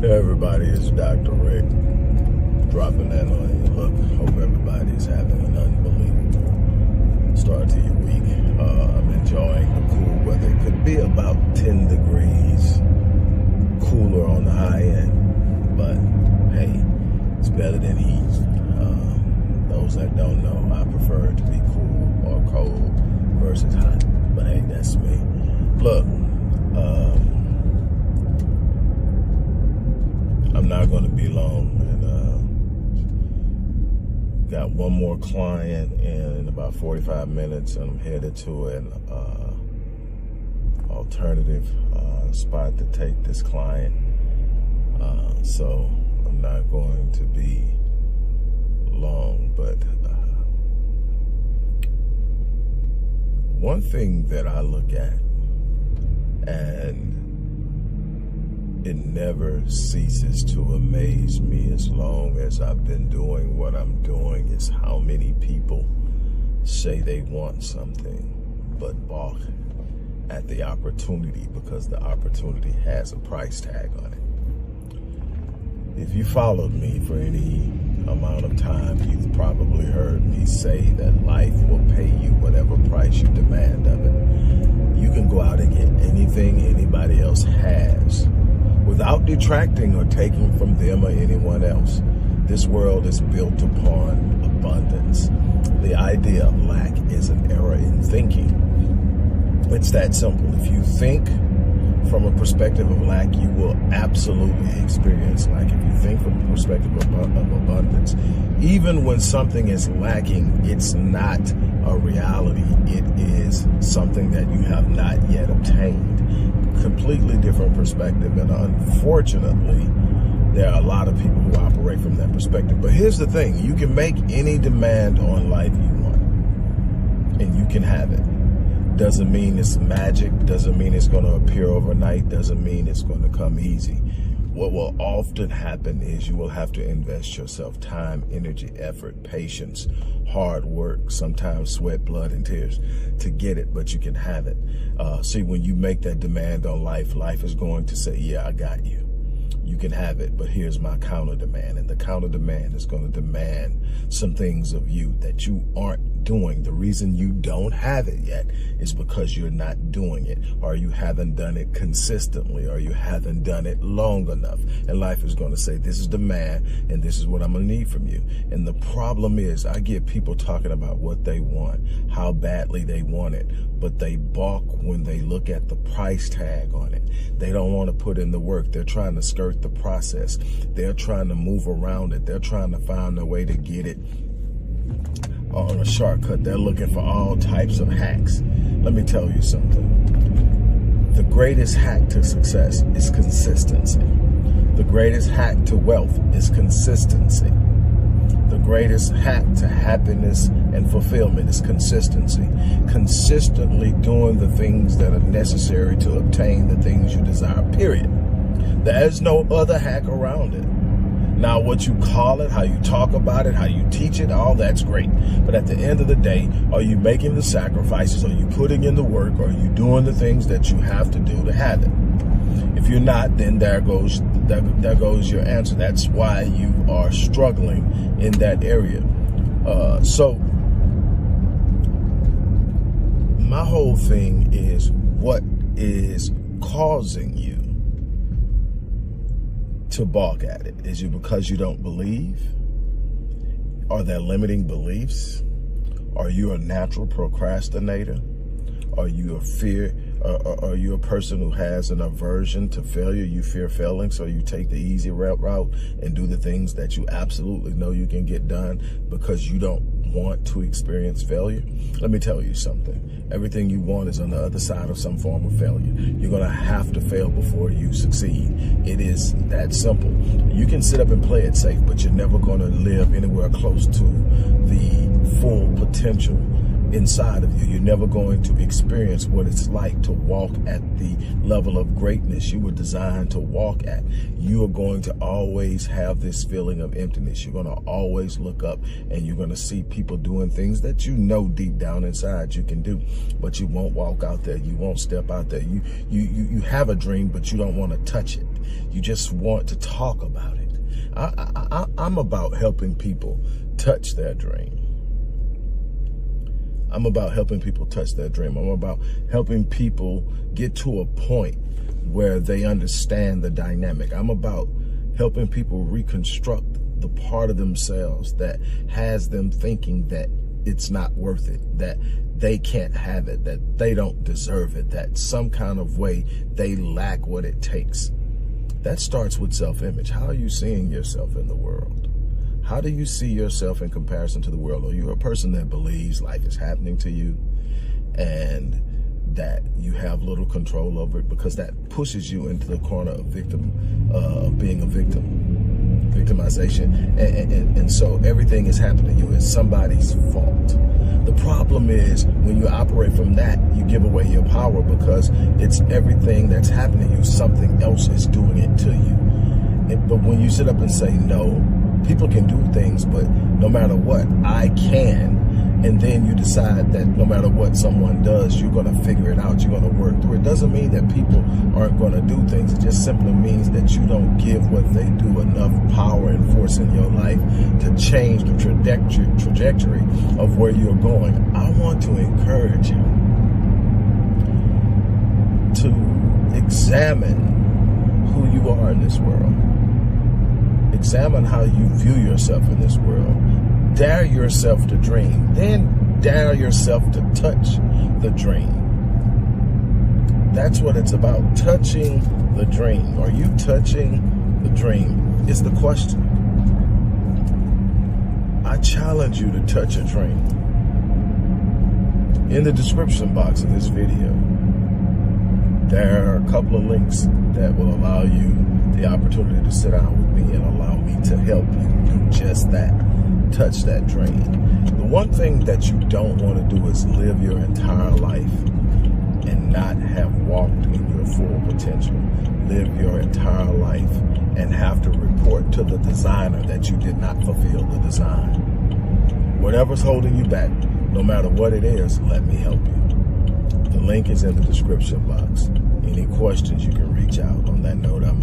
Hey everybody, it's Dr. Rick dropping that on you. Look, hope everybody's having an unbelievable start to your week. I'm enjoying the cool weather. It could be about 10 degrees cooler on the high end, but hey, it's better than heat. Those that don't know, I prefer it to be cool or cold versus hot, but hey, that's me. Look, I'm not going to be long, and got one more client in about 45 minutes, and I'm headed to an alternative spot to take this client. So I'm not going to be long, but one thing that I look at, and it never ceases to amaze me as long as I've been doing what I'm doing, is how many people say they want something but balk at the opportunity because the opportunity has a price tag on it. If you followed me for any amount of time, you've probably heard me say that life will pay you whatever price you demand of it. You can go out and get anything anybody else has without detracting or taking from them or anyone else. This world is built upon abundance. The idea of lack is an error in thinking. It's that simple. If you think from a perspective of lack, you will absolutely experience lack. If you think from a perspective of abundance, even when something is lacking, it's not a reality. It is something that you have not yet obtained. Completely different perspective, and unfortunately there are a lot of people who operate from that perspective. But here's the thing: you can make any demand on life you want, and you can have it. Doesn't mean it's magic, doesn't mean it's going to appear overnight, doesn't mean it's going to come easy. What will often happen is you will have to invest yourself time, energy, effort, patience, hard work, sometimes sweat, blood, and tears to get it, but you can have it. See, when you make that demand on life, life is going to say, yeah, I got you. You can have it, but here's my counter demand. And the counter demand is going to demand some things of you that you aren't doing. The reason you don't have it yet is because you're not doing it, or you haven't done it consistently, or you haven't done it long enough. And life is going to say, this is demand, and this is what I'm going to need from you. And the problem is, I get people talking about what they want, how badly they want it, but they balk when they look at the price tag on it. They don't want to put in the work. They're trying to skirt the process. They're trying to move around it. They're trying to find a way to get it on a shortcut. They're looking for all types of hacks. Let me tell you something. The greatest hack to success is consistency. The greatest hack to wealth is consistency. The greatest hack to happiness and fulfillment is consistency. Consistently doing the things that are necessary to obtain the things you desire, period. There's no other hack around it. Now, what you call it, how you talk about it, how you teach it, all that's great. But at the end of the day, are you making the sacrifices? Are you putting in the work? Are you doing the things that you have to do to have it? If you're not, then there goes your answer. That's why you are struggling in that area. So my whole thing is, what is causing you to balk at it? Is it because you don't believe? Are there limiting beliefs? Are you a natural procrastinator? Are you a person who has an aversion to failure? You fear failing, so you take the easy route and do the things that you absolutely know you can get done because you don't want to experience failure? Let me tell you something. Everything you want is on the other side of some form of failure. You're going to have to fail before you succeed. It is that simple. You can sit up and play it safe, but you're never going to live anywhere close to the full potential inside of you. You're never going to experience what it's like to walk at the level of greatness you were designed to walk at. You are going to always have this feeling of emptiness. You're going to always look up and you're going to see people doing things that you know deep down inside you can do, but you won't walk out there. You won't step out there. You have a dream, but you don't want to touch it. You just want to talk about it. I'm about helping people touch their dream. I'm about helping people touch their dream. I'm about helping people get to a point where they understand the dynamic. I'm about helping people reconstruct the part of themselves that has them thinking that it's not worth it, that they can't have it, that they don't deserve it, that some kind of way they lack what it takes. That starts with self-image. How are you seeing yourself in the world? How do you see yourself in comparison to the world? Are you a person that believes life is happening to you and that you have little control over it? Because that pushes you into the corner of being a victim, victimization. And so everything is happening to you is somebody's fault. The problem is when you operate from that, you give away your power because it's everything that's happening to you, something else is doing it to you. But when you sit up and say, no, people can do things, but no matter what, I can. And then you decide that no matter what someone does, you're going to figure it out. You're going to work through it. It doesn't mean that people aren't going to do things. It just simply means that you don't give what they do enough power and force in your life to change the trajectory of where you're going. I want to encourage you to examine who you are in this world. Examine how you view yourself in this world. Dare yourself to dream. Then dare yourself to touch the dream. That's what it's about, touching the dream. Are you touching the dream is the question. I challenge you to touch a dream. In the description box of this video, there are a couple of links that will allow you the opportunity to sit down with me and allow me to help you do just that. Touch that dream. The one thing that you don't want to do is live your entire life and not have walked in your full potential. Live your entire life and have to report to the designer that you did not fulfill the design. Whatever's holding you back, no matter what it is, let me help you. The link is in the description box. Any questions, you can reach out. On that note, I'm out.